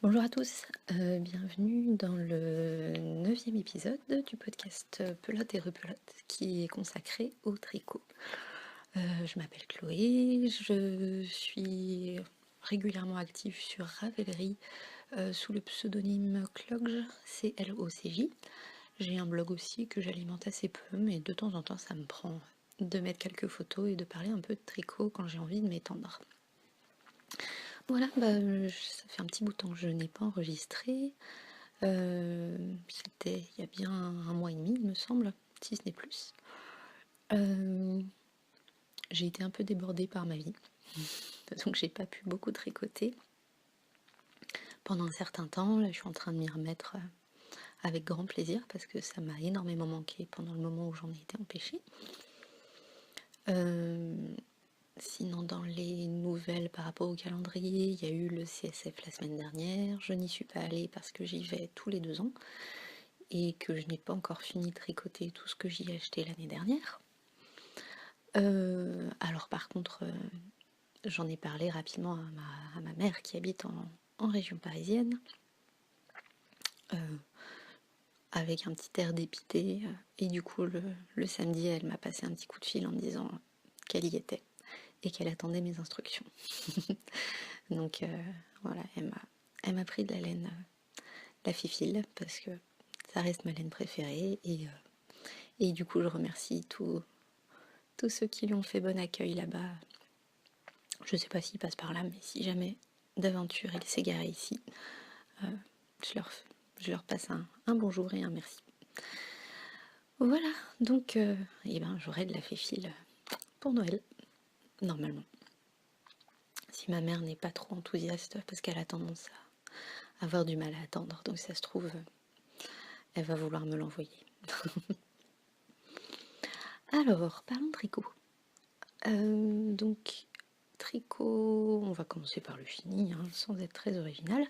Bonjour à tous, bienvenue dans le 9e épisode du podcast Pelote et Repelote qui est consacré au tricot. Je m'appelle Chloé, je suis régulièrement active sur Ravelry sous le pseudonyme Clogj, C-L-O-C-J. J'ai un blog aussi que j'alimente assez peu, mais de temps en temps ça me prend de mettre quelques photos et de parler un peu de tricot quand j'ai envie de m'étendre. Voilà, ça fait un petit bout de temps que je n'ai pas enregistré. C'était il y a bien un mois et demi, il me semble, si ce n'est plus. J'ai été un peu débordée par ma vie, donc j'ai pas pu beaucoup tricoter pendant un certain temps. Là, je suis en train de m'y remettre avec grand plaisir parce que ça m'a énormément manqué pendant le moment où j'en ai été empêchée. Sinon, dans les nouvelles par rapport au calendrier, il y a eu le CSF la semaine dernière. Je n'y suis pas allée parce que j'y vais tous les 2 ans et que je n'ai pas encore fini de tricoter tout ce que j'y ai acheté l'année dernière. Alors par contre, j'en ai parlé rapidement à ma mère qui habite en région parisienne, avec un petit air dépité. Et du coup, le samedi, elle m'a passé un petit coup de fil en me disant qu'elle y était et qu'elle attendait mes instructions. Donc voilà, elle m'a pris de la laine, la fifille, parce que ça reste ma laine préférée. Et du coup, je remercie tous ceux qui lui ont fait bon accueil là-bas. Je sais pas s'il passe par là, mais si jamais d'aventure il s'est garé ici, je leur passe un bonjour et un merci. Voilà, donc j'aurai de la féfile pour Noël, normalement. Si ma mère n'est pas trop enthousiaste, parce qu'elle a tendance à avoir du mal à attendre, donc ça se trouve, elle va vouloir me l'envoyer. Alors, parlons tricot. Donc, tricot, on va commencer par le fini, hein, sans être très original.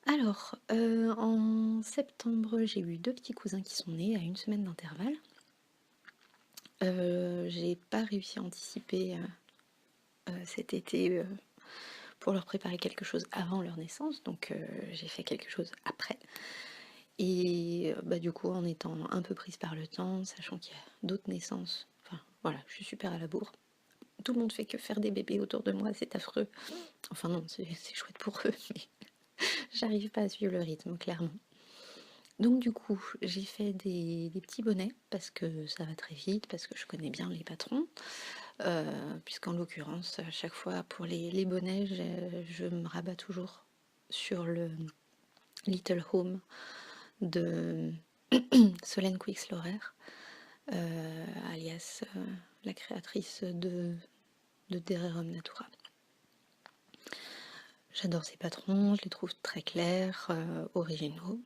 Alors, en septembre, j'ai eu 2 petits cousins qui sont nés à 1 semaine d'intervalle. J'ai pas réussi à anticiper cet été pour leur préparer quelque chose avant leur naissance, donc j'ai fait quelque chose après. Et du coup, en étant un peu prise par le temps, sachant qu'il y a d'autres naissances, enfin voilà, je suis super à la bourre. Tout le monde fait que faire des bébés autour de moi, c'est affreux. Enfin non, c'est chouette pour eux, mais j'arrive pas à suivre le rythme, clairement. Donc du coup, j'ai fait des petits bonnets, parce que ça va très vite, parce que je connais bien les patrons, puisqu'en l'occurrence, à chaque fois pour les bonnets, je me rabats toujours sur le Little Home de Solène Quixlorer, alias la créatrice de Dererum Natura. J'adore ces patrons, je les trouve très clairs, originaux.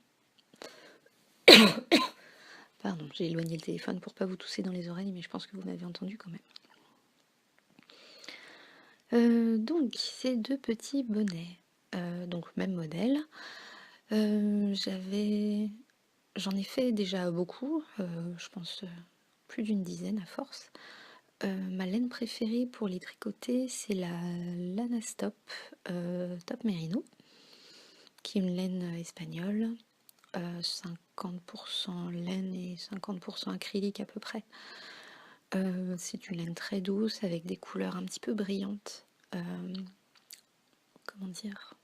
Pardon, j'ai éloigné le téléphone pour pas vous tousser dans les oreilles, mais je pense que vous m'avez entendu quand même. Donc, ces 2 petits bonnets, donc même modèle. J'en ai fait déjà beaucoup, je pense plus d'une dizaine à force. Ma laine préférée pour les tricoter, c'est la Lana Stop Top Merino, qui est une laine espagnole, 50% laine et 50% acrylique à peu près. C'est une laine très douce avec des couleurs un petit peu brillantes. Comment dire?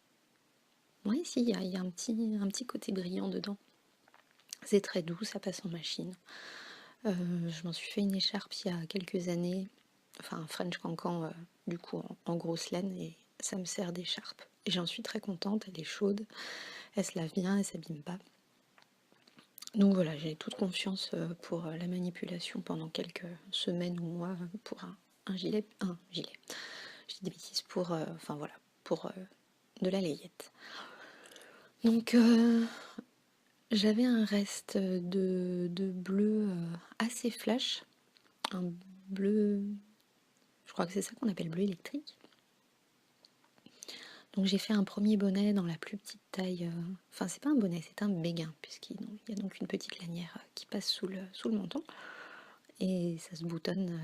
Oui, si, il y a un petit côté brillant dedans. C'est très doux, ça passe en machine. Je m'en suis fait une écharpe il y a quelques années, enfin un French cancan du coup en grosse laine, et ça me sert d'écharpe. Et j'en suis très contente, elle est chaude, elle se lave bien, elle s'abîme pas. Donc voilà, j'ai toute confiance pour la manipulation pendant quelques semaines ou mois pour un gilet, je dis des bêtises, pour, pour de la layette. Donc j'avais un reste de bleu assez flash, un bleu, je crois que c'est ça qu'on appelle bleu électrique. Donc j'ai fait un premier bonnet dans la plus petite taille, enfin c'est pas un bonnet, c'est un béguin, puisqu'il y a donc une petite lanière qui passe sous le menton, et ça se boutonne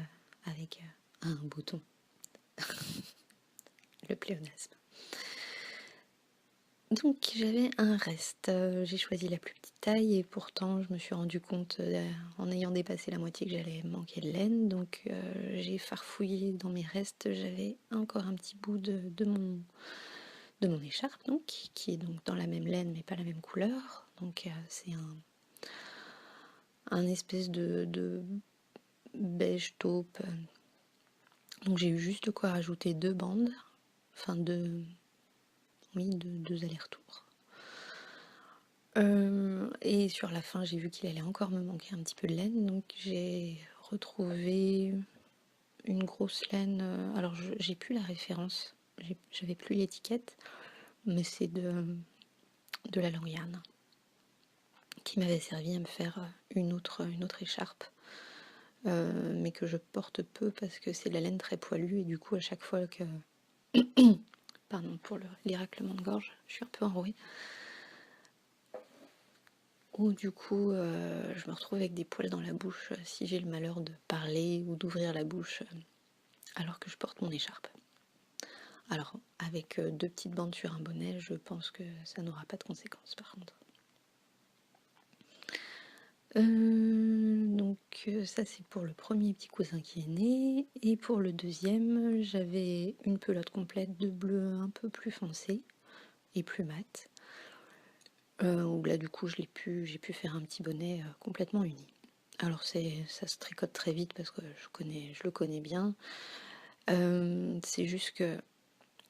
avec un bouton, le pléonasme. Donc j'avais un reste, j'ai choisi la plus petite taille et pourtant je me suis rendu compte, en ayant dépassé la moitié que j'allais manquer de laine. Donc j'ai farfouillé dans mes restes, j'avais encore un petit bout de mon écharpe donc, qui est donc dans la même laine mais pas la même couleur. Donc c'est un espèce de beige taupe. Donc j'ai eu juste de quoi rajouter 2 bandes, enfin oui, deux allers-retours. Et sur la fin, j'ai vu qu'il allait encore me manquer un petit peu de laine, donc j'ai retrouvé une grosse laine. Alors j'ai plus la référence, j'avais plus l'étiquette, mais c'est de la Lauriane qui m'avait servi à me faire une autre écharpe, mais que je porte peu parce que c'est de la laine très poilue et du coup à chaque fois que pardon pour les raclements de gorge, je suis un peu enrouée. Ou du coup, je me retrouve avec des poils dans la bouche si j'ai le malheur de parler ou d'ouvrir la bouche alors que je porte mon écharpe. Alors, avec 2 petites bandes sur un bonnet, je pense que ça n'aura pas de conséquences par contre. Donc ça c'est pour le premier petit cousin qui est né. Et pour le deuxième, j'avais une pelote complète de bleu un peu plus foncé et plus mat. Où là du coup j'ai pu faire un petit bonnet complètement uni. Alors ça se tricote très vite parce que je le connais bien. C'est juste que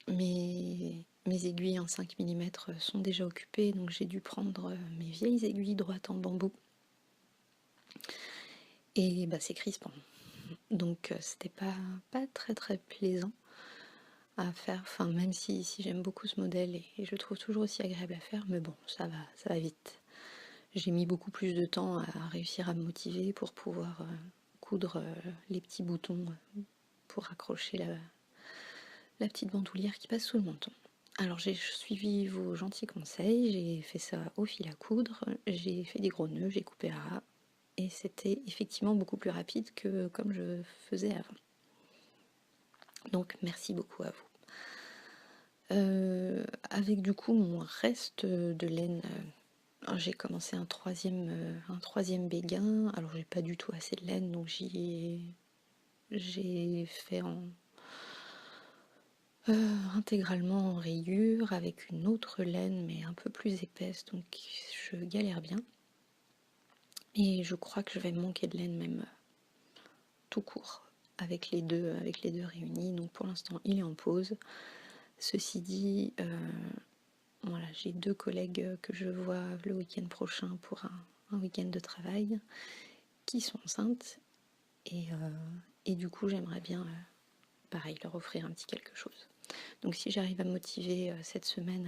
mes aiguilles en 5 mm sont déjà occupées, donc j'ai dû prendre mes vieilles aiguilles droites en bambou. Et bah c'est crispant. Donc c'était pas très très plaisant à faire. Enfin même si j'aime beaucoup ce modèle et je le trouve toujours aussi agréable à faire, mais bon ça va vite. J'ai mis beaucoup plus de temps à réussir à me motiver pour pouvoir coudre les petits boutons pour accrocher la petite bandoulière qui passe sous le menton. Alors j'ai suivi vos gentils conseils, j'ai fait ça au fil à coudre, j'ai fait des gros nœuds, j'ai coupé à ras et c'était effectivement beaucoup plus rapide que comme je faisais avant. Donc merci beaucoup à vous. Avec du coup mon reste de laine, j'ai commencé un troisième béguin. Alors j'ai pas du tout assez de laine donc j'ai fait intégralement en rayure avec une autre laine mais un peu plus épaisse, donc je galère bien. Et je crois que je vais manquer de laine même tout court avec les deux réunis. Donc pour l'instant il est en pause. Ceci dit, voilà, j'ai 2 collègues que je vois le week-end prochain pour un week-end de travail qui sont enceintes et du coup j'aimerais bien pareil leur offrir un petit quelque chose. Donc si j'arrive à me motiver cette semaine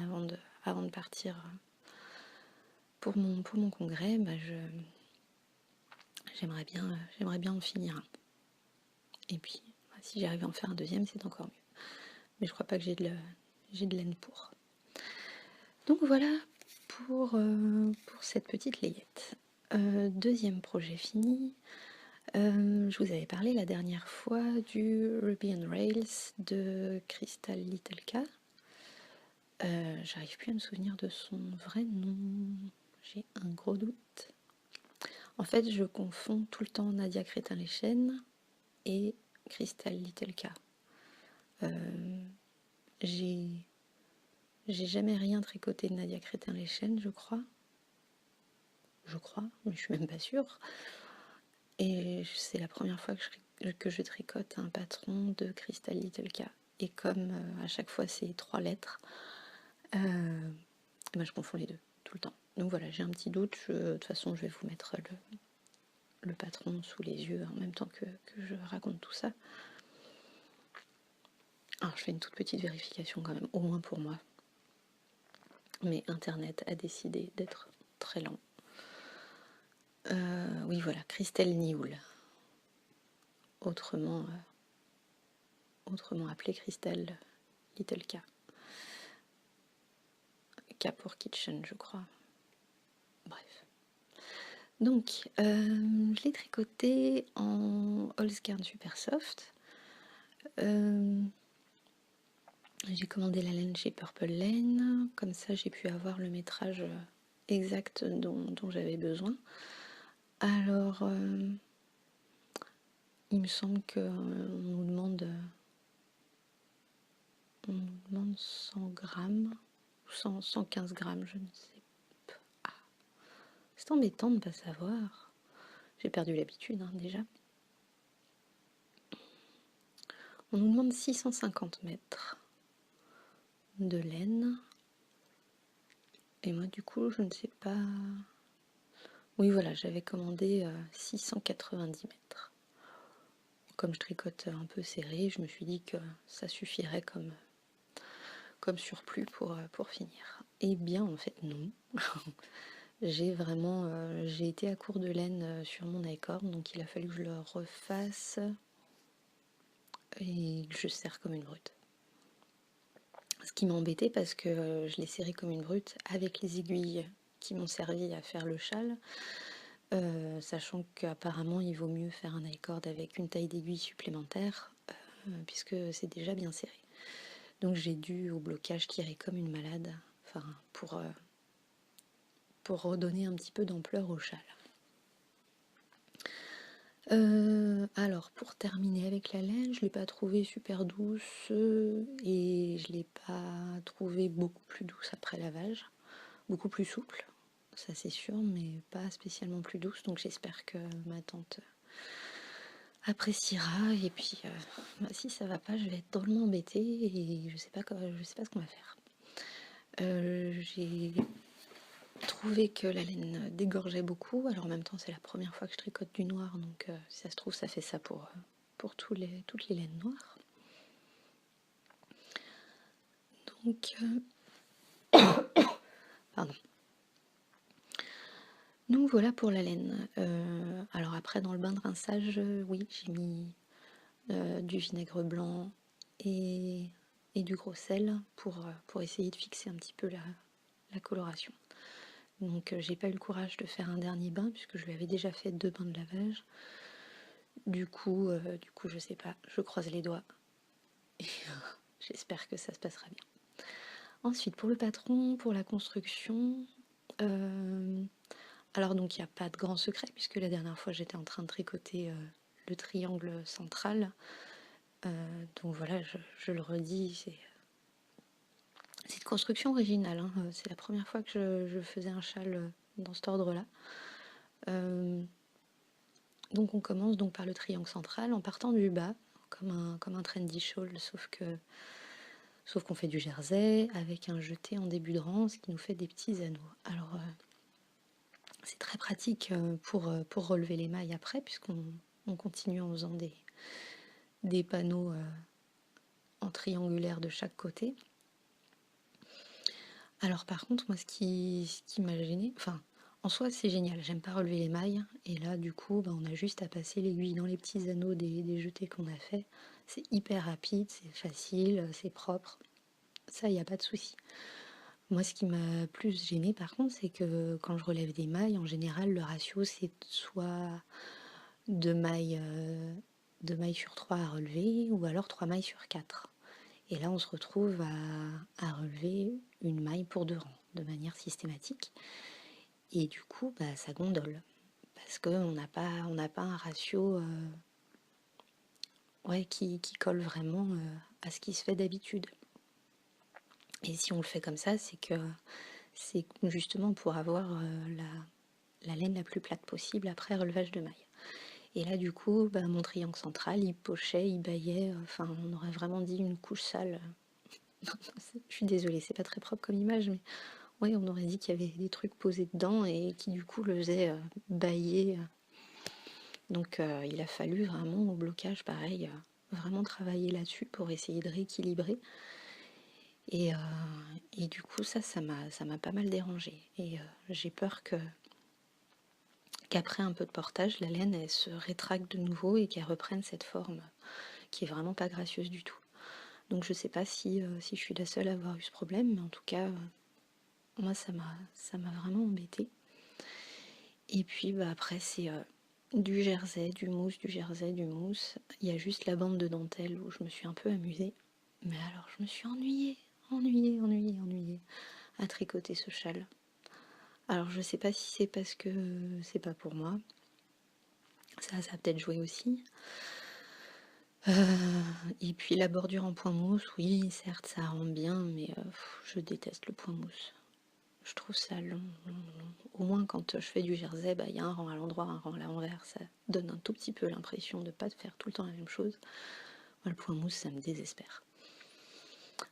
avant de partir pour mon congrès, bah j'aimerais bien en finir un. Et puis si j'arrive à en faire un deuxième, c'est encore mieux. Mais je crois pas que j'ai de laine pour. Donc voilà pour cette petite layette. Deuxième projet fini. Je vous avais parlé la dernière fois du Ruby on Rails de Crystal Little K. J'arrive plus à me souvenir de son vrai nom. J'ai un gros doute. En fait, je confonds tout le temps Nadia Crétin-Leschène et Crystal Little K. J'ai jamais rien tricoté de Nadia Crétin-Leschène, je crois. Mais je suis même pas sûre. Et c'est la première fois que je tricote un patron de Crystal Little K. Et comme à chaque fois c'est 3 lettres, ben je confonds les deux tout le temps. Donc voilà, j'ai un petit doute. De toute façon, je vais vous mettre le patron sous les yeux en même temps que je raconte tout ça. Alors je fais une toute petite vérification quand même, au moins pour moi. Mais Internet a décidé d'être très lent. Oui voilà, Christelle Nioul. Autrement appelée Crystal Little K. K pour Kitchen, je crois. Bref. Donc, je l'ai tricoté en Holzgarn Super Soft. J'ai commandé la laine chez Purple Laine, comme ça j'ai pu avoir le métrage exact dont j'avais besoin. Alors, il me semble qu'on nous demande 100 grammes, ou 115 grammes, je ne sais pas. Ah, c'est embêtant de ne pas savoir. J'ai perdu l'habitude déjà. On nous demande 650 mètres de laine. Et moi du coup je ne sais pas. Oui voilà, j'avais commandé 690 mètres. Comme je tricote un peu serré, je me suis dit que ça suffirait comme surplus pour finir. Eh bien en fait non. J'ai été à court de laine sur mon accord, donc il a fallu que je le refasse et que je serre comme une brute. Ce qui m'a embêtée parce que je l'ai serré comme une brute avec les aiguilles qui m'ont servi à faire le châle, sachant qu'apparemment il vaut mieux faire un accord avec une taille d'aiguille supplémentaire puisque c'est déjà bien serré. Donc j'ai dû au blocage tirer comme une malade, enfin pour redonner un petit peu d'ampleur au châle. Alors pour terminer avec la laine, je l'ai pas trouvée super douce et je l'ai pas trouvée beaucoup plus douce après lavage, beaucoup plus souple, ça c'est sûr, mais pas spécialement plus douce. Donc j'espère que ma tante appréciera et puis si ça va pas, je vais être drôlement embêtée et je sais pas ce qu'on va faire. J'ai trouvé que la laine dégorgeait beaucoup. Alors en même temps c'est la première fois que je tricote du noir, donc si ça se trouve ça fait ça pour toutes les laines noires. Donc pardon. Donc voilà pour la laine. Alors après dans le bain de rinçage, oui j'ai mis du vinaigre blanc et du gros sel pour essayer de fixer un petit peu la coloration. Donc j'ai pas eu le courage de faire un dernier bain puisque je lui avais déjà fait 2 bains de lavage. Du coup je sais pas, je croise les doigts et j'espère que ça se passera bien. Ensuite pour le patron, pour la construction, alors donc il n'y a pas de grand secret puisque la dernière fois j'étais en train de tricoter le triangle central. Donc voilà, je le redis, c'est une construction originale, hein. C'est la première fois que je faisais un châle dans cet ordre-là. Donc on commence donc par le triangle central en partant du bas, comme un trendy shawl, sauf qu'on fait du jersey avec un jeté en début de rang, ce qui nous fait des petits anneaux. Alors c'est très pratique pour relever les mailles après, puisqu'on continue en faisant des panneaux en triangulaire de chaque côté. Alors par contre, moi ce qui m'a gêné, enfin en soi c'est génial, j'aime pas relever les mailles, et là du coup on a juste à passer l'aiguille dans les petits anneaux des jetés qu'on a fait. C'est hyper rapide, c'est facile, c'est propre, ça y a pas de souci. Moi ce qui m'a plus gêné par contre, c'est que quand je relève des mailles, en général le ratio c'est soit 2 mailles, 2 mailles sur 3 à relever, ou alors 3 mailles sur 4. Et là, on se retrouve à relever une maille pour 2 rangs, de manière systématique. Et du coup, ça gondole. Parce qu'on n'a pas un ratio qui colle vraiment à ce qui se fait d'habitude. Et si on le fait comme ça, c'est justement pour avoir la laine la plus plate possible après relevage de mailles. Et là, du coup, mon triangle central, il pochait, il baillait. Enfin, on aurait vraiment dit une couche sale. Je suis désolée, c'est pas très propre comme image, mais ouais, on aurait dit qu'il y avait des trucs posés dedans et qui du coup le faisaient bailler. Donc il a fallu vraiment au blocage, pareil, vraiment travailler là-dessus pour essayer de rééquilibrer. Et du coup ça m'a pas mal dérangé. Et j'ai peur qu'après un peu de portage, la laine elle se rétracte de nouveau et qu'elle reprenne cette forme qui est vraiment pas gracieuse du tout. Donc je sais pas si je suis la seule à avoir eu ce problème, mais en tout cas moi ça m'a vraiment embêtée. Et puis après c'est du jersey, du mousse, du jersey, du mousse. Il y a juste la bande de dentelle où je me suis un peu amusée. Mais alors, je me suis ennuyée à tricoter ce châle. Alors, je sais pas si c'est parce que c'est pas pour moi. Ça a peut-être joué aussi. Et puis la bordure en point mousse, oui, certes, ça rend bien, mais je déteste le point mousse. Je trouve ça long, long, long. Au moins, quand je fais du jersey, bah, il y a un rang à l'endroit, un rang à l'envers. Ça donne un tout petit peu l'impression de ne pas faire tout le temps la même chose. Moi, le point mousse, ça me désespère.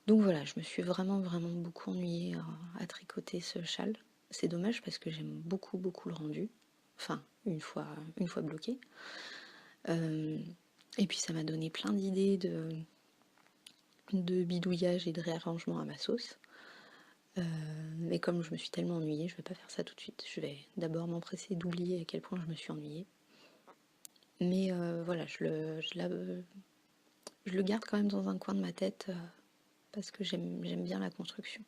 Donc voilà, je me suis vraiment, vraiment beaucoup ennuyée à tricoter ce châle. C'est dommage parce que j'aime beaucoup, beaucoup le rendu. Enfin, une fois bloqué. Et puis ça m'a donné plein d'idées de bidouillage et de réarrangement à ma sauce. Mais comme je me suis tellement ennuyée, je vais pas faire ça tout de suite. Je vais d'abord m'empresser d'oublier à quel point je me suis ennuyée. Mais voilà, je le garde quand même dans un coin de ma tête parce que j'aime bien la construction.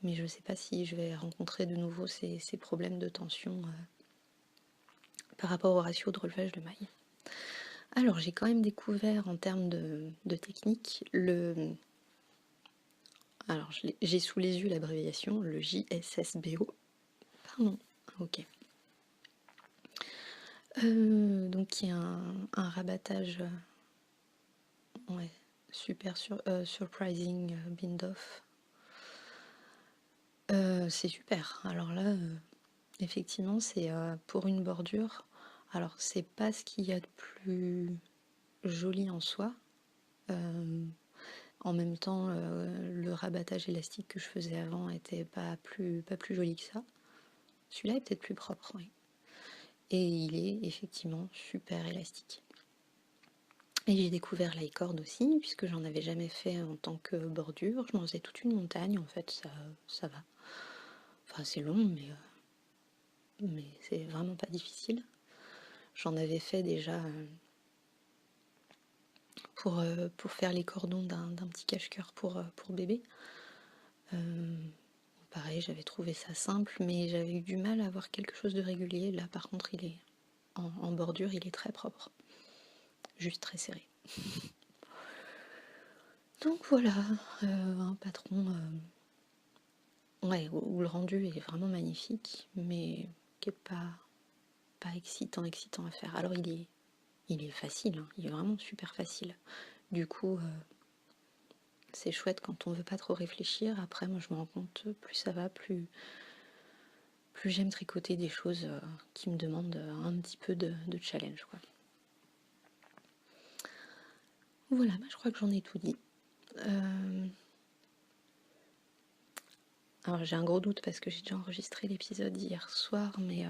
Mais je sais pas si je vais rencontrer de nouveau ces problèmes de tension par rapport au ratio de relevage de mailles. Alors j'ai quand même découvert en termes de technique alors j'ai sous les yeux l'abréviation, le JSSBO. Pardon, ok. Donc qui est un rabattage ouais, surprising bind off. C'est super. Alors là, effectivement, c'est pour une bordure. Alors c'est pas ce qu'il y a de plus joli en soi. En même temps, le rabattage élastique que je faisais avant était pas plus joli que ça. Celui-là est peut-être plus propre, oui. Et il est effectivement super élastique. Et j'ai découvert l'icord aussi, puisque j'en avais jamais fait en tant que bordure. Je m'en faisais toute une montagne, en fait, ça va. Enfin, c'est long, mais c'est vraiment pas difficile. J'en avais fait déjà pour faire les cordons d'un petit cache-cœur pour bébé. Pareil, j'avais trouvé ça simple, mais j'avais eu du mal à avoir quelque chose de régulier. Là, par contre, il est en bordure, il est très propre. Juste très serré. Donc voilà, un patron ouais, où le rendu est vraiment magnifique, mais qui est pas excitant à faire. Alors il est facile, hein, il est vraiment super facile. Du coup, c'est chouette quand on veut pas trop réfléchir. Après, moi je me rends compte, plus ça va, plus j'aime tricoter des choses qui me demandent un petit peu de challenge, quoi. Voilà, bah, je crois que j'en ai tout dit. Alors j'ai un gros doute parce que j'ai déjà enregistré l'épisode hier soir, mais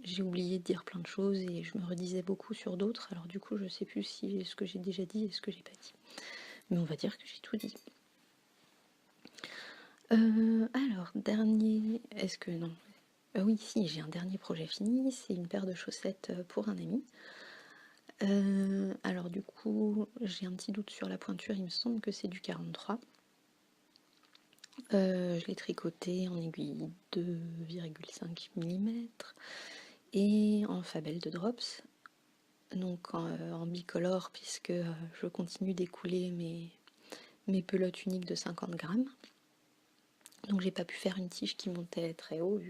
j'ai oublié de dire plein de choses et je me redisais beaucoup sur d'autres. Alors du coup, je sais plus si ce que j'ai déjà dit et ce que j'ai pas dit. Mais on va dire que j'ai tout dit. Alors, dernier... Est-ce que non oui, si, j'ai un dernier projet fini. C'est une paire de chaussettes pour un ami. Alors du coup, j'ai un petit doute sur la pointure. Il me semble que c'est du 43. Je l'ai tricoté en aiguille 2,5 mm et en fabelle de drops. Donc en bicolore, puisque je continue d'écouler mes pelotes uniques de 50 grammes. Donc j'ai pas pu faire une tige qui montait très haut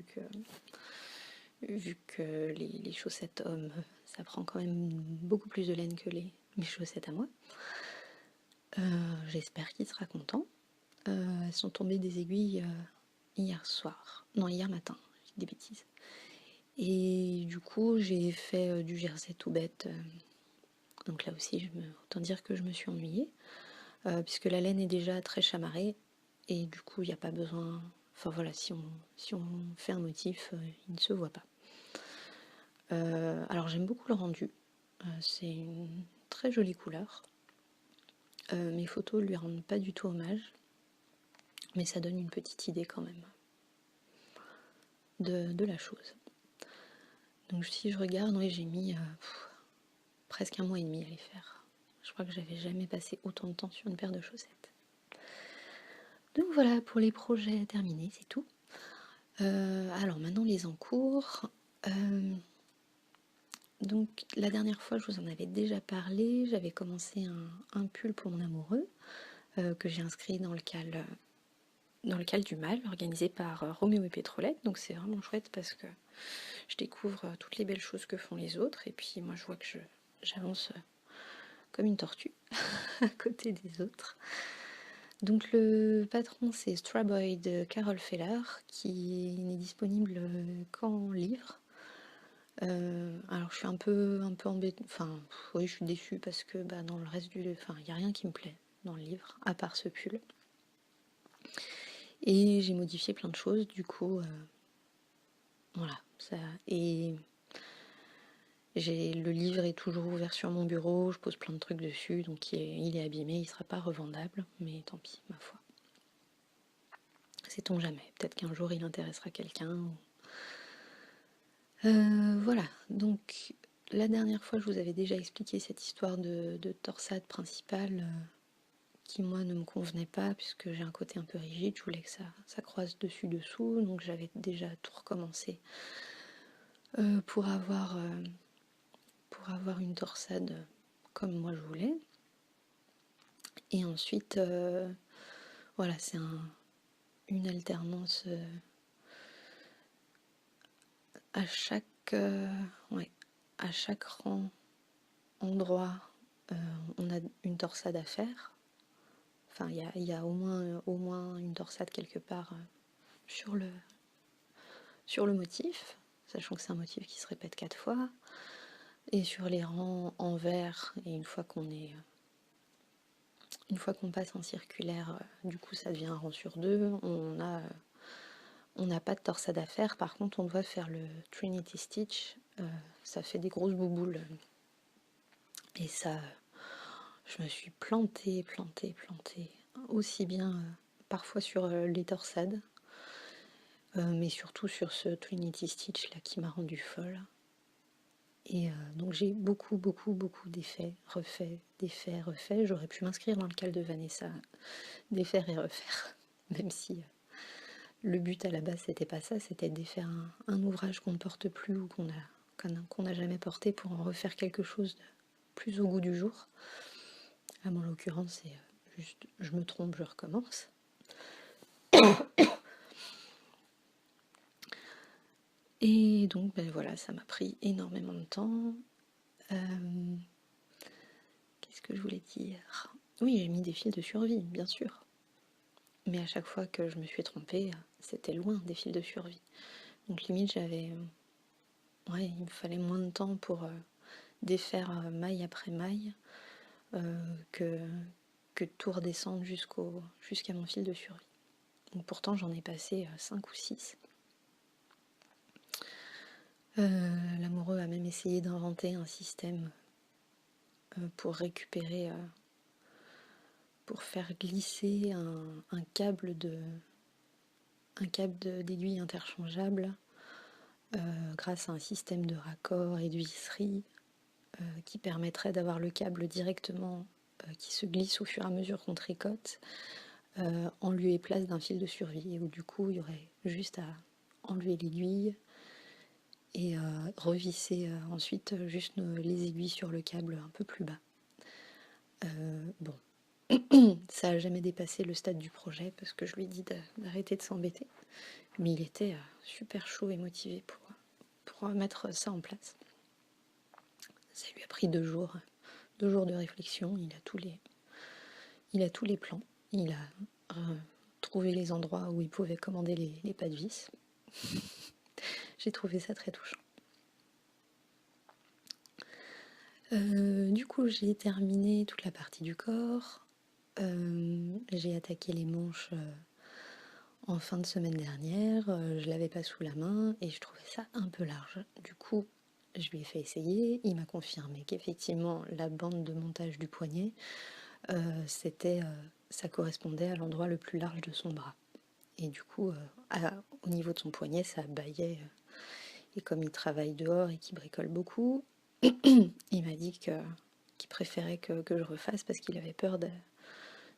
vu que les chaussettes hommes, ça prend quand même beaucoup plus de laine que mes chaussettes à moi. J'espère qu'il sera content. Elles sont tombées des aiguilles hier soir. Non, hier matin, j'ai des bêtises. Et du coup, j'ai fait du jersey tout bête. Donc là aussi, autant dire que je me suis ennuyée. Puisque la laine est déjà très chamarrée. Et du coup, il n'y a pas besoin... Enfin voilà, si on fait un motif, il ne se voit pas. Alors j'aime beaucoup le rendu. C'est une très jolie couleur. Mes photos lui rendent pas du tout hommage. Mais ça donne une petite idée quand même de la chose. Donc si je regarde, oui, j'ai mis presque 1 mois et demi à les faire. Je crois que j'avais jamais passé autant de temps sur une paire de chaussettes. Donc voilà, pour les projets terminés, c'est tout. Alors maintenant les encours. Donc la dernière fois, je vous en avais déjà parlé, j'avais commencé un pull pour mon amoureux, que j'ai inscrit dans le cale du mal, organisé par Roméo et Pétrolette. Donc c'est vraiment chouette parce que je découvre toutes les belles choses que font les autres, et puis moi je vois que j'avance comme une tortue à côté des autres. Donc le patron, c'est Strawboy de Carol Feller, qui n'est disponible qu'en livre. Alors je suis un peu embêtée, enfin oui, je suis déçue parce que dans le reste enfin il n'y a rien qui me plaît dans le livre à part ce pull. Et j'ai modifié plein de choses, du coup voilà, ça. Et le livre est toujours ouvert sur mon bureau, je pose plein de trucs dessus, donc il est abîmé, il sera pas revendable, mais tant pis, ma foi. Sait-on jamais, peut-être qu'un jour il intéressera quelqu'un. Voilà, donc la dernière fois je vous avais déjà expliqué cette histoire de torsade principale qui moi ne me convenait pas puisque j'ai un côté un peu rigide, je voulais que ça croise dessus-dessous, donc j'avais déjà tout recommencé pour avoir une torsade comme moi je voulais. Et ensuite, voilà, c'est une alternance à chaque endroit, on a une torsade à faire. Enfin, il y a au moins une torsade quelque part sur le motif, sachant que c'est un motif qui se répète 4 fois. Et sur les rangs en vert, et une fois qu'on passe en circulaire, du coup ça devient un rang sur 2. On n'a pas de torsade à faire, par contre on doit faire le Trinity Stitch, ça fait des grosses bouboules. Et ça, je me suis plantée, aussi bien parfois sur les torsades, mais surtout sur ce Trinity Stitch là qui m'a rendue folle. Et donc j'ai beaucoup d'effets, refaits, défaits, refaits. J'aurais pu m'inscrire dans le cal de Vanessa, défaire et refaire, même si le but à la base c'était pas ça, c'était de défaire un ouvrage qu'on ne porte plus ou qu'on n'a jamais porté pour en refaire quelque chose de plus au goût du jour. Là, en l'occurrence, c'est juste je me trompe, je recommence. Et donc voilà, ça m'a pris énormément de temps. Qu'est-ce que je voulais dire? Oui, j'ai mis des fils de survie, bien sûr. Mais à chaque fois que je me suis trompée, c'était loin des fils de survie. Donc limite, il me fallait moins de temps pour défaire maille après maille que de tout redescendre jusqu'à mon fil de survie. Donc pourtant, j'en ai passé 5 ou 6. L'amoureux a même essayé d'inventer un système pour récupérer, pour faire glisser un câble d'aiguille interchangeable grâce à un système de raccord et de visserie qui permettrait d'avoir le câble directement qui se glisse au fur et à mesure qu'on tricote en lieu et place d'un fil de survie, où du coup il y aurait juste à enlever l'aiguille et revisser ensuite juste les aiguilles sur le câble un peu plus bas. Bon, ça n'a jamais dépassé le stade du projet parce que je lui ai dit d'arrêter de s'embêter, mais il était super chaud et motivé pour mettre ça en place. Ça lui a pris 2 jours de réflexion. Il a tous les plans, il a trouvé les endroits où il pouvait commander les pas de vis. J'ai trouvé ça très touchant. Du coup, j'ai terminé toute la partie du corps. J'ai attaqué les manches en fin de semaine dernière. Je l'avais pas sous la main et je trouvais ça un peu large. Du coup, je lui ai fait essayer. Il m'a confirmé qu'effectivement, la bande de montage du poignet, ça correspondait à l'endroit le plus large de son bras. Et du coup, au niveau de son poignet, ça baillait. Et comme il travaille dehors et qu'il bricole beaucoup, il m'a dit qu'il préférait que je refasse parce qu'il avait peur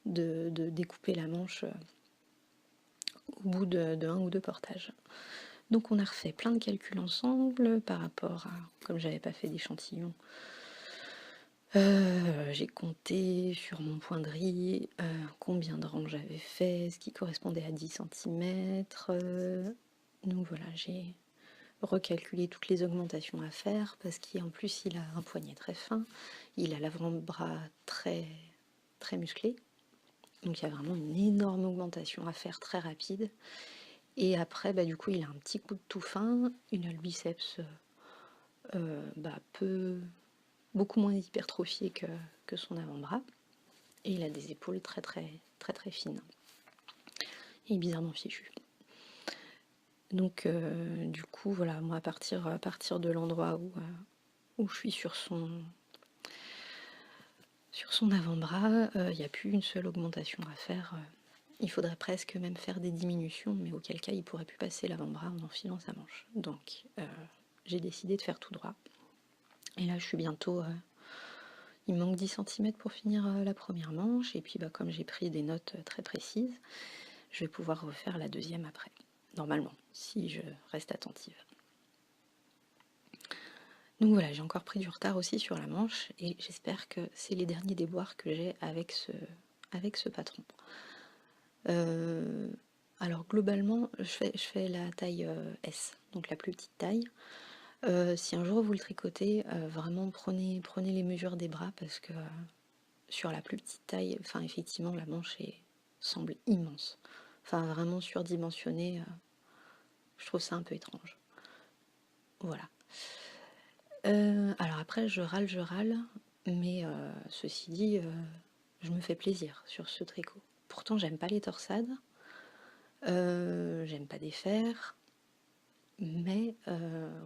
de découper la manche au bout de 1 ou 2 portages. Donc on a refait plein de calculs ensemble par rapport à, comme j'avais pas fait d'échantillon, j'ai compté sur mon point de riz combien de rangs j'avais fait, ce qui correspondait à 10 centimètres. Donc voilà, j'ai recalculé toutes les augmentations à faire parce qu'en plus il a un poignet très fin, il a l'avant-bras très, très musclé. Donc il y a vraiment une énorme augmentation à faire très rapide. Et après, du coup, il a un petit coup de tout fin, il a le biceps beaucoup moins hypertrophié que son avant-bras. Et il a des épaules très très très très fines. Et bizarrement fichu. Donc du coup, voilà, moi à partir de l'endroit où je suis sur son avant-bras, il n'y a plus une seule augmentation à faire. Il faudrait presque même faire des diminutions, mais auquel cas il pourrait plus passer l'avant-bras en enfilant sa manche. Donc j'ai décidé de faire tout droit. Et là je suis bientôt... il me manque 10 centimètres pour finir la première manche, et puis comme j'ai pris des notes très précises, je vais pouvoir refaire la deuxième après. Normalement, si je reste attentive. Donc voilà, j'ai encore pris du retard aussi sur la manche, et j'espère que c'est les derniers déboires que j'ai avec ce patron. Alors globalement, je fais la taille S, donc la plus petite taille. Si un jour vous le tricotez, vraiment prenez les mesures des bras parce que sur la plus petite taille, enfin effectivement la manche semble immense. Enfin vraiment surdimensionnée, je trouve ça un peu étrange. Voilà. Alors après je râle, mais ceci dit, je me fais plaisir sur ce tricot. Pourtant j'aime pas les torsades, j'aime pas défaire, mais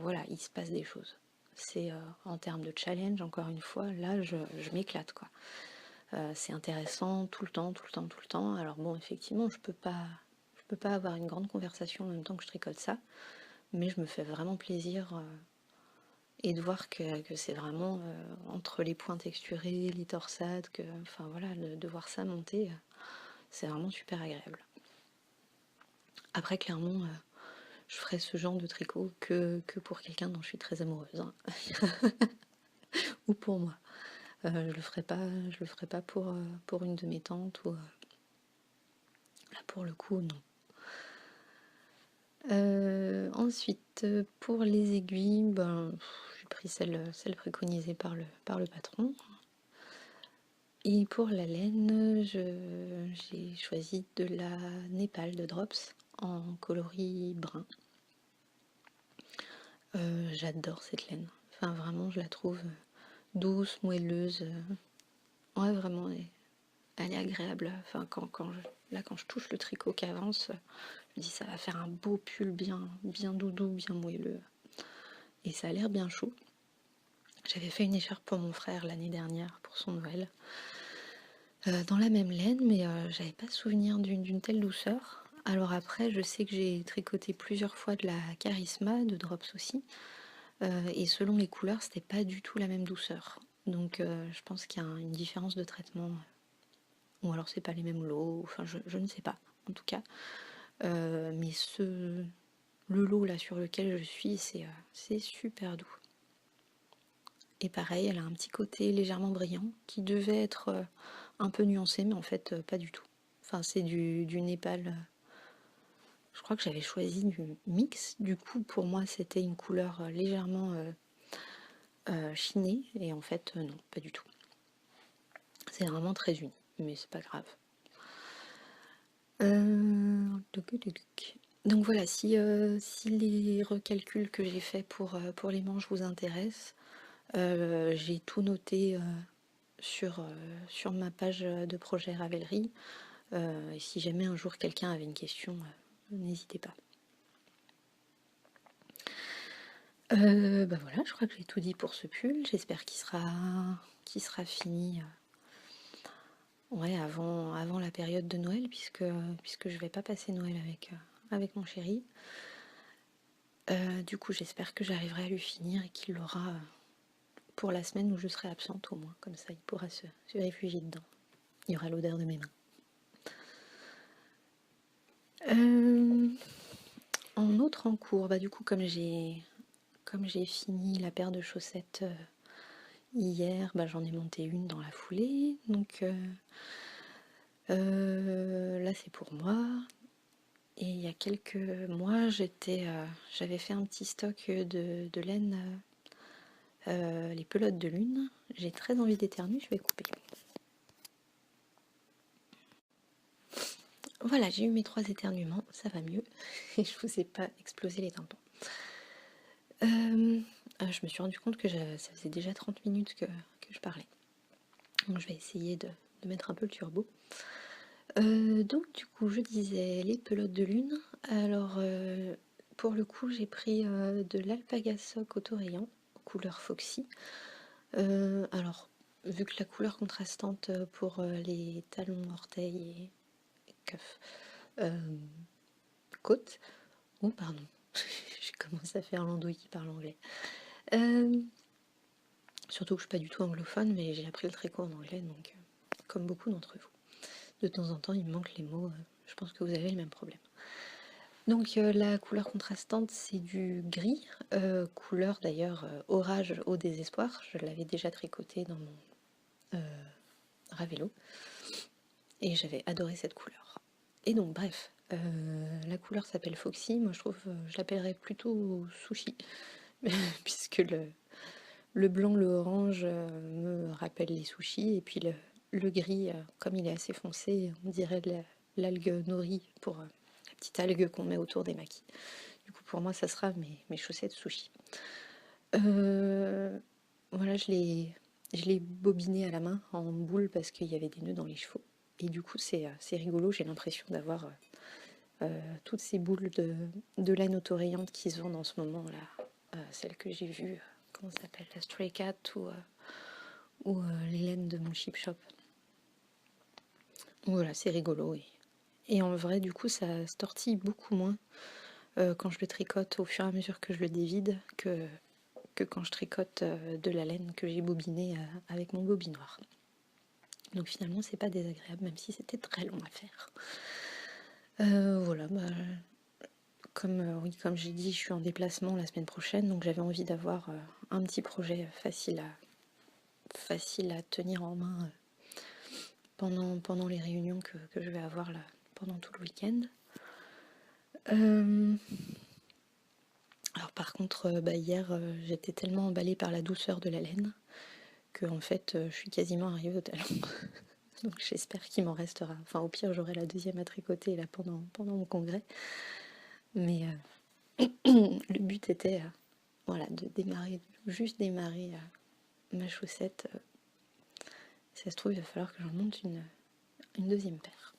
voilà, il se passe des choses. C'est en termes de challenge, encore une fois, là je m'éclate quoi. C'est intéressant tout le temps, tout le temps, tout le temps. Alors bon, effectivement, je peux pas avoir une grande conversation en même temps que je tricote ça, mais je me fais vraiment plaisir et de voir que c'est vraiment entre les points texturés, les torsades, enfin voilà, de voir ça monter, c'est vraiment super agréable. Après, clairement, je ferai ce genre de tricot que pour quelqu'un dont je suis très amoureuse, hein. Ou pour moi. Je le ferai pas pour une de mes tantes ou là pour le coup non. Ensuite, pour les aiguilles, j'ai pris celle préconisée par le patron. Et pour la laine, j'ai choisi de la Népal de Drops en coloris brun. J'adore cette laine. Enfin, vraiment, je la trouve douce, moelleuse. Ouais, vraiment, elle est agréable. Enfin, quand je touche le tricot qui avance, je me dis ça va faire un beau pull bien doudou, bien moelleux. Et ça a l'air bien chaud. J'avais fait une écharpe pour mon frère l'année dernière pour son Noël. Dans la même laine, mais j'avais pas souvenir d'une telle douceur. Alors après, je sais que j'ai tricoté plusieurs fois de la Charisma, de Drops aussi. Et selon les couleurs, c'était pas du tout la même douceur. Donc je pense qu'il y a une différence de traitement. Ou alors c'est pas les mêmes lots, enfin je ne sais pas en tout cas. Mais le lot là sur lequel je suis, c'est super doux. Et pareil, elle a un petit côté légèrement brillant qui devait être un peu nuancé, mais en fait pas du tout. Enfin c'est du Népal. Je crois que j'avais choisi du mix. Du coup pour moi c'était une couleur légèrement chinée, et en fait non, pas du tout. C'est vraiment très uni, mais c'est pas grave. Donc voilà, si les recalculs que j'ai faits pour les manches vous intéressent, j'ai tout noté sur ma page de projet Ravelry. Et si jamais un jour quelqu'un avait une question, n'hésitez pas. Voilà, je crois que j'ai tout dit pour ce pull. J'espère qu'il sera fini avant la période de Noël, puisque je vais pas passer Noël avec mon chéri. Du coup, j'espère que j'arriverai à lui finir et qu'il l'aura pour la semaine où je serai absente au moins. Comme ça, il pourra se réfugier dedans. Il y aura l'odeur de mes mains. En autre en cours. Bah, du coup, comme j'ai fini la paire de chaussettes hier, bah, j'en ai monté une dans la foulée. Donc là, c'est pour moi. Et il y a quelques mois, j'avais fait un petit stock de laine, les pelotes de lune. J'ai très envie d'éternuer, je vais couper. Voilà, j'ai eu mes 3 éternuements, ça va mieux. Et je vous ai pas explosé les tympans. Je me suis rendu compte que ça faisait déjà 30 minutes que je parlais. Donc je vais essayer de mettre un peu le turbo. Donc du coup, je disais les pelotes de lune. Alors pour le coup, j'ai pris de l'alpaga sock autorayant, couleur Foxy. Alors, vu que la couleur contrastante pour les talons, orteils et cuffs, côte, oh pardon, j'ai commencé à faire l'andouille qui parle anglais. Surtout que je suis pas du tout anglophone, mais j'ai appris le tricot en anglais, donc comme beaucoup d'entre vous. De temps en temps, il me manque les mots, je pense que vous avez le même problème. Donc la couleur contrastante, c'est du gris, couleur d'ailleurs orage au désespoir. Je l'avais déjà tricoté dans mon Ravello et j'avais adoré cette couleur. Et donc bref, la couleur s'appelle Foxy. Moi je l'appellerais plutôt sushi puisque le blanc, le orange me rappelle les sushis et puis le gris, comme il est assez foncé, on dirait de l'algue nori pour la petite algue qu'on met autour des maquis. Du coup pour moi ça sera mes chaussettes sushi. Voilà, je l'ai bobiné à la main en boule parce qu'il y avait des nœuds dans les chevaux. Et du coup c'est rigolo, j'ai l'impression d'avoir toutes ces boules de laine autorayante qui se vendent en ce moment là. Celle que j'ai vue, comment ça s'appelle, la Stray Cat ou les laines de mon Chip Shop. Donc voilà, c'est rigolo. Et en vrai, du coup, ça se tortille beaucoup moins quand je le tricote au fur et à mesure que je le dévide que quand je tricote de la laine que j'ai bobinée avec mon bobinoir. Donc finalement, c'est pas désagréable, même si c'était très long à faire. Voilà, bah, oui, comme j'ai dit, je suis en déplacement la semaine prochaine, donc j'avais envie d'avoir un petit projet facile à tenir en main pendant les réunions que je vais avoir là pendant tout le week-end. Alors par contre, bah, hier, j'étais tellement emballée par la douceur de la laine que en fait, je suis quasiment arrivée au talon. Donc j'espère qu'il m'en restera. Enfin, au pire, j'aurai la deuxième à tricoter là pendant mon congrès. Mais le but était voilà, de juste démarrer ma chaussette. Si ça se trouve, il va falloir que j'en monte une deuxième paire.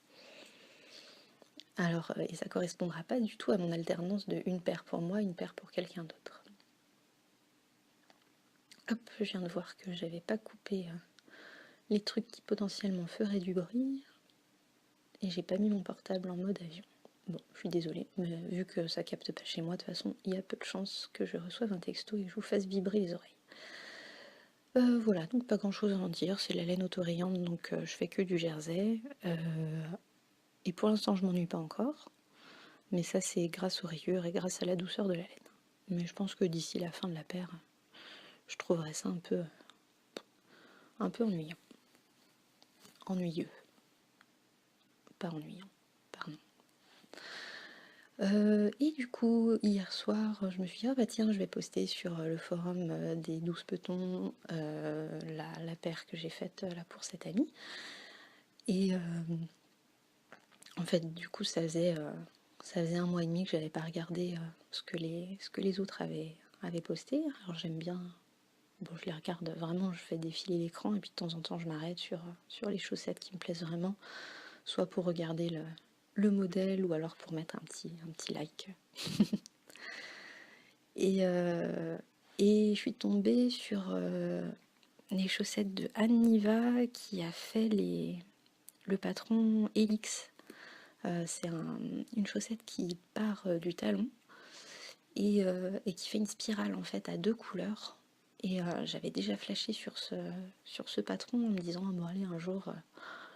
Alors, et ça correspondra pas du tout à mon alternance de une paire pour moi, une paire pour quelqu'un d'autre. Hop, je viens de voir que j'avais pas coupé les trucs qui potentiellement feraient du bruit. Et j'ai pas mis mon portable en mode avion. Bon, je suis désolée, mais vu que ça capte pas chez moi, de toute façon, il y a peu de chances que je reçoive un texto et que je vous fasse vibrer les oreilles. Voilà, donc pas grand chose à en dire, c'est la laine autorayante, donc je fais que du jersey. Et pour l'instant, je m'ennuie pas encore. Mais ça, c'est grâce aux rayures et grâce à la douceur de la laine. Mais je pense que d'ici la fin de la paire, je trouverai ça un peu ennuyant. Ennuyeux. Pas ennuyant, pardon. Et du coup, hier soir, je me suis dit, ah bah tiens, je vais poster sur le forum des 12 petons la paire que j'ai faite là pour cette amie. Et en fait, du coup, ça faisait 1 mois et demi que j'avais pas regardé ce que les autres avaient posté. Alors j'aime bien, bon, je les regarde vraiment, je fais défiler l'écran et puis de temps en temps, je m'arrête sur les chaussettes qui me plaisent vraiment, soit pour regarder le modèle ou alors pour mettre un petit like. Et je suis tombée sur les chaussettes de Anne Niva qui a fait le patron Helix. C'est une chaussette qui part du talon et qui fait une spirale en fait à 2 couleurs. Et j'avais déjà flashé sur ce patron en me disant ah, bon allez un jour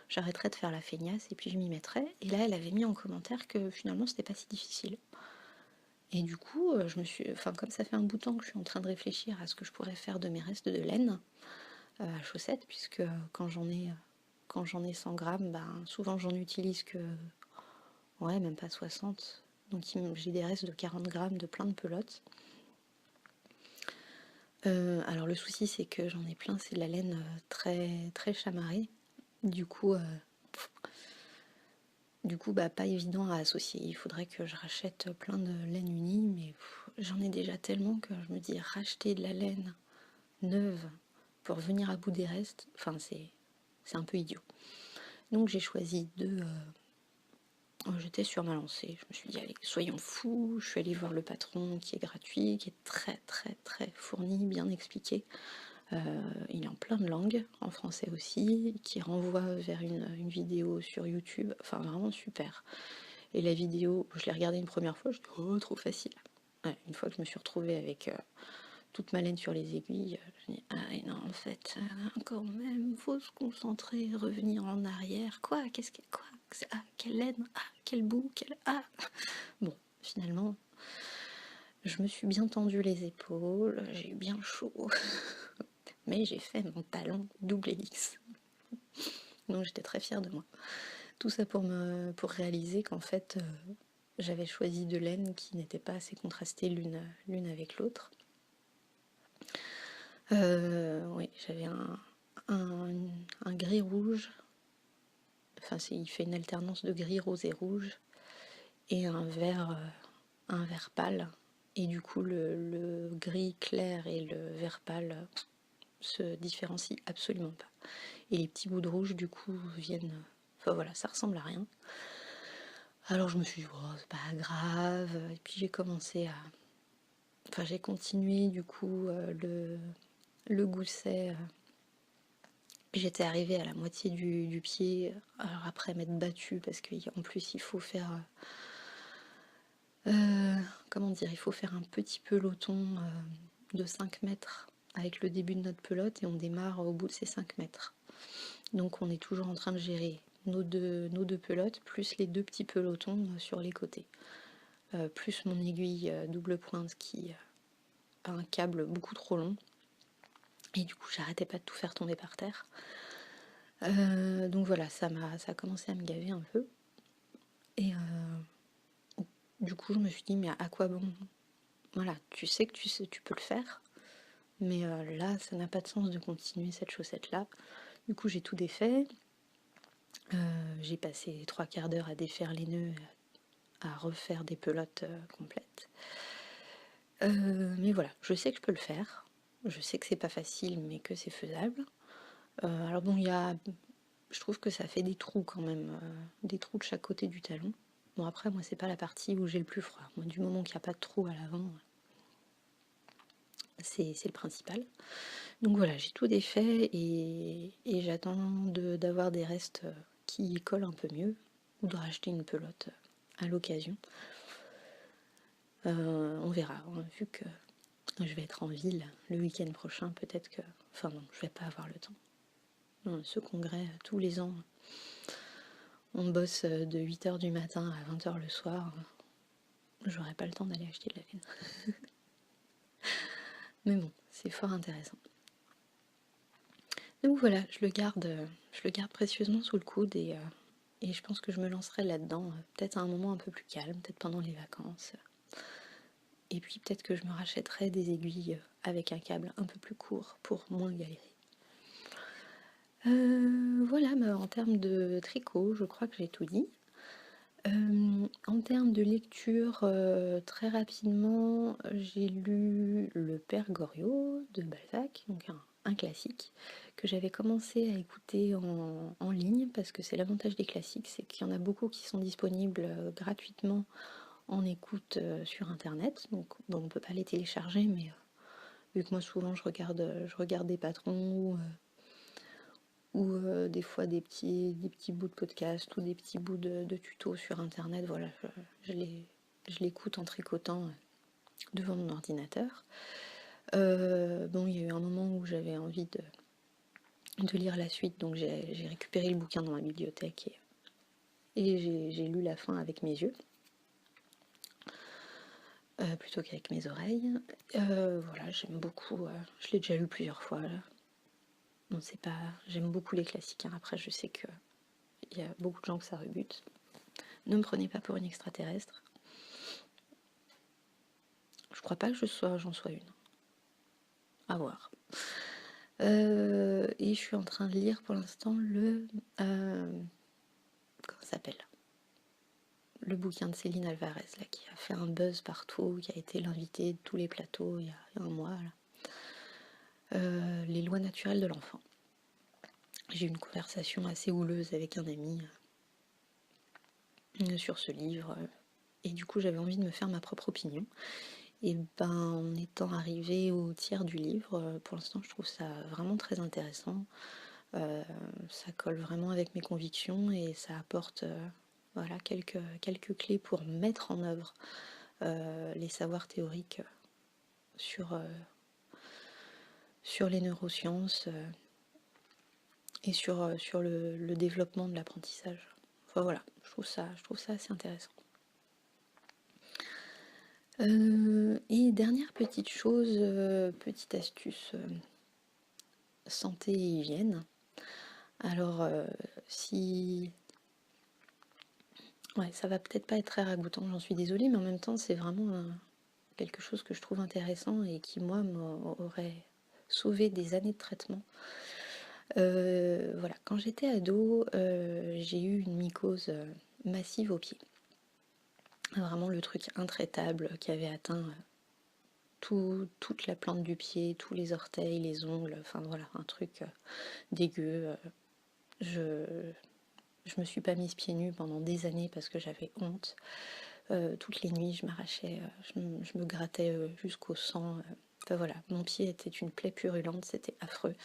j'arrêterai de faire la feignasse et puis je m'y mettrai. Et là elle avait mis en commentaire que finalement c'était pas si difficile. Et du coup, comme ça fait un bout de temps que je suis en train de réfléchir à ce que je pourrais faire de mes restes de laine à chaussettes, puisque quand j'en ai 100 grammes, ben, souvent j'en utilise que, ouais, même pas 60. Donc j'ai des restes de 40 grammes de plein de pelotes. Alors le souci c'est que j'en ai plein, c'est de la laine très, très chamarrée. Du coup, bah, pas évident à associer. Il faudrait que je rachète plein de laine unie, mais j'en ai déjà tellement que je me dis racheter de la laine neuve pour venir à bout des restes, enfin c'est un peu idiot. Donc j'ai choisi j'étais sur ma lancée. Je me suis dit allez, soyons fous. Je suis allée voir le patron qui est gratuit, qui est très très très fourni, bien expliqué. Il est en plein de langues, en français aussi, qui renvoie vers une vidéo sur YouTube, enfin vraiment super. Et la vidéo, je l'ai regardée une première fois, je dis oh trop facile. Ouais, une fois que je me suis retrouvée avec toute ma laine sur les aiguilles, je dis ah et non en fait, quand même, faut se concentrer, revenir en arrière. Quoi? Qu'est-ce que quoi? Ah quelle laine? Ah quel bout? Ah bon finalement. Je me suis bien tendu les épaules, j'ai eu bien chaud. Mais j'ai fait mon talon double hélice. Donc j'étais très fière de moi. Tout ça pour réaliser qu'en fait j'avais choisi de laine qui n'était pas assez contrastée l'une avec l'autre. Oui, j'avais un gris rouge. Enfin, il fait une alternance de gris, rose et rouge. Et un vert pâle. Et du coup, le gris clair et le vert pâle se différencient absolument pas. Et les petits bouts de rouge, du coup, viennent... Enfin voilà, ça ressemble à rien. Alors je me suis dit, oh, c'est pas grave. Et puis j'ai commencé à... Enfin, j'ai continué, du coup, le gousset. J'étais arrivée à la moitié du pied. Alors après m'être battue, parce qu'en plus, il faut faire... comment dire, il faut faire un petit peloton de 5 mètres avec le début de notre pelote et on démarre au bout de ces 5 mètres. Donc on est toujours en train de gérer nos deux pelotes plus les deux petits pelotons sur les côtés. Plus mon aiguille double pointe qui a un câble beaucoup trop long. Et du coup j'arrêtais pas de tout faire tomber par terre. Donc voilà, ça a commencé à me gaver un peu. Et du coup je me suis dit mais à quoi bon? Voilà, tu sais que tu peux le faire. Mais là, ça n'a pas de sens de continuer cette chaussette-là. Du coup, j'ai tout défait. J'ai passé 3/4 d'heure à défaire les nœuds, à refaire des pelotes complètes. Mais voilà, je sais que je peux le faire. Je sais que c'est pas facile, mais que c'est faisable. Alors bon, je trouve que ça fait des trous quand même, des trous de chaque côté du talon. Bon après, moi, c'est pas la partie où j'ai le plus froid. Moi, du moment qu'il n'y a pas de trou à l'avant, c'est le principal. Donc voilà, j'ai tout défait et j'attends d'avoir des restes qui collent un peu mieux ou de racheter une pelote à l'occasion. On verra, hein, vu que je vais être en ville le week-end prochain, peut-être que... Enfin non, je vais pas avoir le temps. Ce congrès, tous les ans, on bosse de 8h du matin à 20h le soir. J'aurai pas le temps d'aller acheter de la laine. Mais bon, c'est fort intéressant. Donc voilà, je le garde précieusement sous le coude et je pense que je me lancerai là-dedans, peut-être à un moment un peu plus calme, peut-être pendant les vacances. Et puis peut-être que je me rachèterai des aiguilles avec un câble un peu plus court pour moins galérer. Voilà, bah, en termes de tricot, je crois que j'ai tout dit. En termes de lecture, très rapidement, j'ai lu Le Père Goriot de Balzac, donc un classique, que j'avais commencé à écouter en ligne, parce que c'est l'avantage des classiques, c'est qu'il y en a beaucoup qui sont disponibles gratuitement en écoute sur internet. Donc bon, on peut pas les télécharger, mais vu que moi souvent je regarde des patrons ou des fois des petits bouts de podcast ou des petits bouts de tutos sur internet, voilà, je l'écoute en tricotant devant mon ordinateur. Bon, il y a eu un moment où j'avais envie de lire la suite, donc j'ai récupéré le bouquin dans ma bibliothèque et j'ai lu la fin avec mes yeux. plutôt qu'avec mes oreilles. Voilà, j'aime beaucoup, je l'ai déjà lu plusieurs fois là. Bon, c'est pas, j'aime beaucoup les classiques, hein. Après, je sais que il y a beaucoup de gens que ça rebute. Ne me prenez pas pour une extraterrestre. Je crois pas que j'en sois une. À voir. Et je suis en train de lire pour l'instant comment ça s'appelle? Le bouquin de Céline Alvarez, là, qui a fait un buzz partout, qui a été l'invité de tous les plateaux il y a un mois. Là. Les lois naturelles de l'enfant. J'ai eu une conversation assez houleuse avec un ami sur ce livre. Et du coup, j'avais envie de me faire ma propre opinion. Et ben, en étant arrivée au tiers du livre, pour l'instant, je trouve ça vraiment très intéressant. Ça colle vraiment avec mes convictions et ça apporte voilà, quelques clés pour mettre en œuvre les savoirs théoriques sur, sur les neurosciences et sur le développement de l'apprentissage. Enfin voilà, je trouve ça assez intéressant. Et dernière petite chose, petite astuce santé et hygiène. Alors si... Ouais, ça va peut-être pas être très ragoûtant, j'en suis désolée, mais en même temps c'est vraiment quelque chose que je trouve intéressant et qui moi m'aurait sauvé des années de traitement. Voilà, quand j'étais ado, j'ai eu une mycose massive au pied. Vraiment le truc intraitable qui avait atteint toute la plante du pied, tous les orteils, les ongles, enfin voilà, un truc dégueu. Je, je me suis pas mise pieds nus pendant des années parce que j'avais honte. Toutes les nuits, je m'arrachais, je me grattais jusqu'au sang. Enfin voilà, mon pied était une plaie purulente, c'était affreux.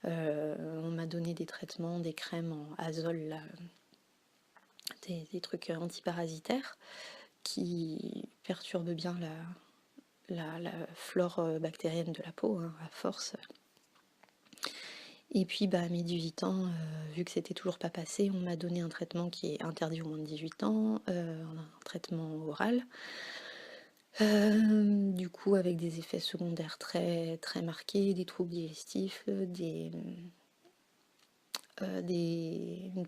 On m'a donné des traitements, des crèmes en azole, là, des trucs antiparasitaires qui perturbent bien la flore bactérienne de la peau, hein, à force. Et puis bah, à mes 18 ans, vu que c'était toujours pas passé, on m'a donné un traitement qui est interdit aux moins de 18 ans, un traitement oral. Du coup, avec des effets secondaires très, très marqués, des troubles digestifs, une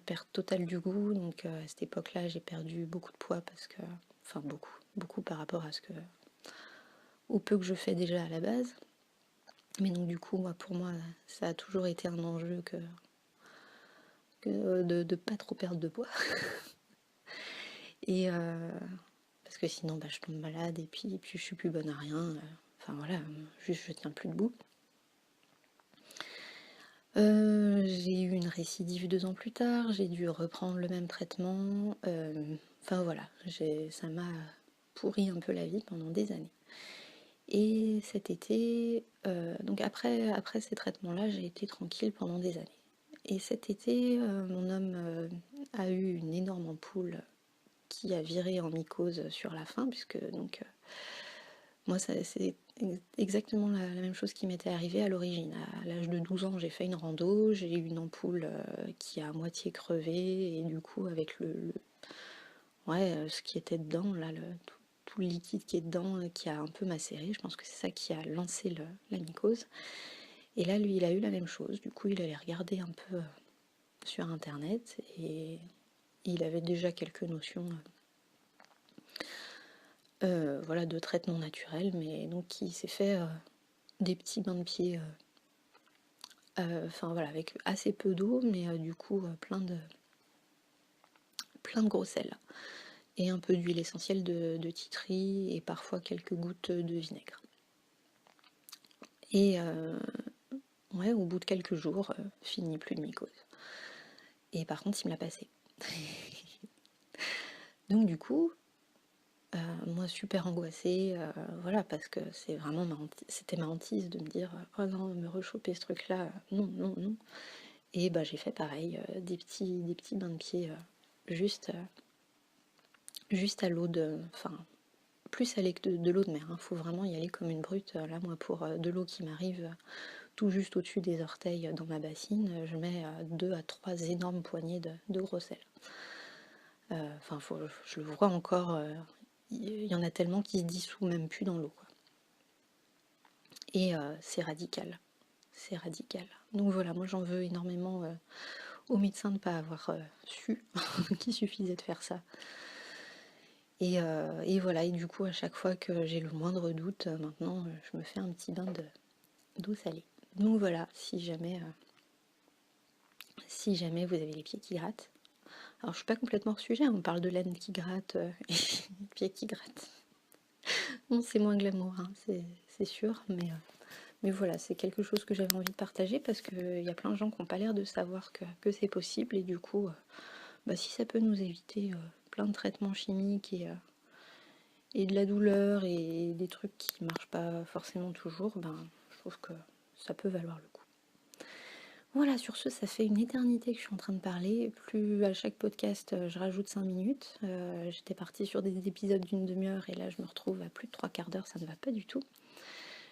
perte totale du goût. Donc à cette époque-là, j'ai perdu beaucoup de poids parce que, enfin beaucoup par rapport à au peu que je fais déjà à la base. Mais donc du coup, pour moi, ça a toujours été un enjeu de pas trop perdre de poids. Et parce que sinon, bah, je tombe malade et puis je suis plus bonne à rien. Enfin voilà, juste je tiens plus debout. J'ai eu une récidive 2 ans plus tard, j'ai dû reprendre le même traitement. Enfin voilà, ça m'a pourri un peu la vie pendant des années. Et cet été, donc après ces traitements-là, j'ai été tranquille pendant des années. Et cet été, mon homme a eu une énorme ampoule qui a viré en mycose sur la fin, puisque donc moi c'est exactement la même chose qui m'était arrivée à l'origine. À l'âge de 12 ans, j'ai fait une rando, j'ai eu une ampoule qui a à moitié crevé, et du coup avec ouais, ce qui était dedans, là, tout le liquide qui est dedans, qui a un peu macéré, je pense que c'est ça qui a lancé la mycose. Et là, lui, il a eu la même chose, du coup il allait regarder un peu sur internet, et il avait déjà quelques notions voilà, de traitement naturel, mais donc il s'est fait des petits bains de pied, enfin voilà, avec assez peu d'eau, mais du coup plein de gros sel. Et un peu d'huile essentielle de titri et parfois quelques gouttes de vinaigre. Et ouais, au bout de quelques jours, fini, plus de mycose. Et par contre, il me l'a passé. Donc du coup, moi super angoissée, voilà, parce que c'est vraiment c'était ma hantise de me dire oh non, me rechoper ce truc-là, non, non, non. Et bah j'ai fait pareil, des petits bains de pied juste, juste à l'eau de. Enfin, plus salé que de l'eau de mer, hein. Faut vraiment y aller comme une brute. Là, moi, pour de l'eau qui m'arrive tout juste au-dessus des orteils dans ma bassine, je mets 2 à 3 énormes poignées de gros sel. Enfin, je le vois encore, il y en a tellement qui se dissouent même plus dans l'eau, quoi. Et c'est radical. C'est radical. Donc voilà, moi j'en veux énormément aux médecins de ne pas avoir su qu'il suffisait de faire ça. Et voilà, et du coup, à chaque fois que j'ai le moindre doute, maintenant, je me fais un petit bain d'eau salée. Donc voilà, si jamais vous avez les pieds qui grattent. Alors je suis pas complètement hors sujet, on parle de laine qui gratte et de pieds qui grattent. Bon, c'est moins glamour, hein, c'est sûr, mais voilà, c'est quelque chose que j'avais envie de partager parce qu'il y a plein de gens qui n'ont pas l'air de savoir que c'est possible, et du coup, bah, si ça peut nous éviter plein de traitements chimiques et de la douleur et des trucs qui marchent pas forcément toujours, ben, je trouve que ça peut valoir le coup. Voilà, sur ce, ça fait une éternité que je suis en train de parler. Plus à chaque podcast, je rajoute 5 minutes. J'étais partie sur des épisodes d'une demi-heure et là, je me retrouve à plus de 3/4 d'heure, ça ne va pas du tout.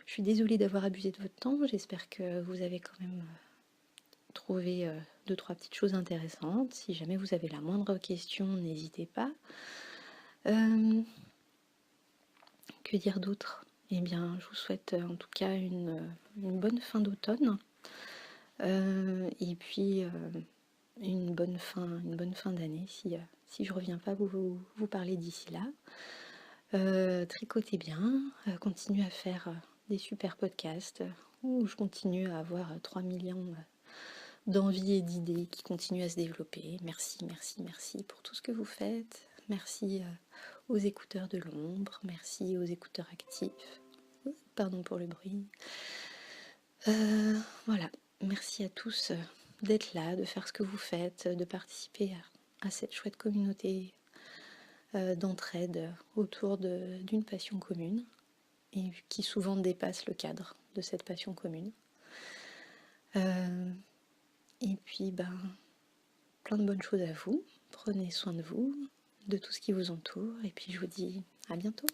Je suis désolée d'avoir abusé de votre temps. J'espère que vous avez quand même trouvé 2-3 petites choses intéressantes. Si jamais vous avez la moindre question, n'hésitez pas. Que dire d'autre? Eh bien, je vous souhaite en tout cas une bonne fin d'automne. Et puis une bonne fin d'année si je reviens pas vous parler d'ici là. Tricotez bien, continuez à faire des super podcasts où je continue à avoir 3 millions d'envies et d'idées qui continuent à se développer. Merci, merci, merci pour tout ce que vous faites. Merci aux écouteurs de l'ombre, merci aux écouteurs actifs. Pardon pour le bruit. Voilà, merci à tous d'être là, de faire ce que vous faites, de participer à cette chouette communauté d'entraide autour d'une passion commune et qui souvent dépasse le cadre de cette passion commune. Et puis, ben, plein de bonnes choses à vous. Prenez soin de vous, de tout ce qui vous entoure, et puis je vous dis à bientôt.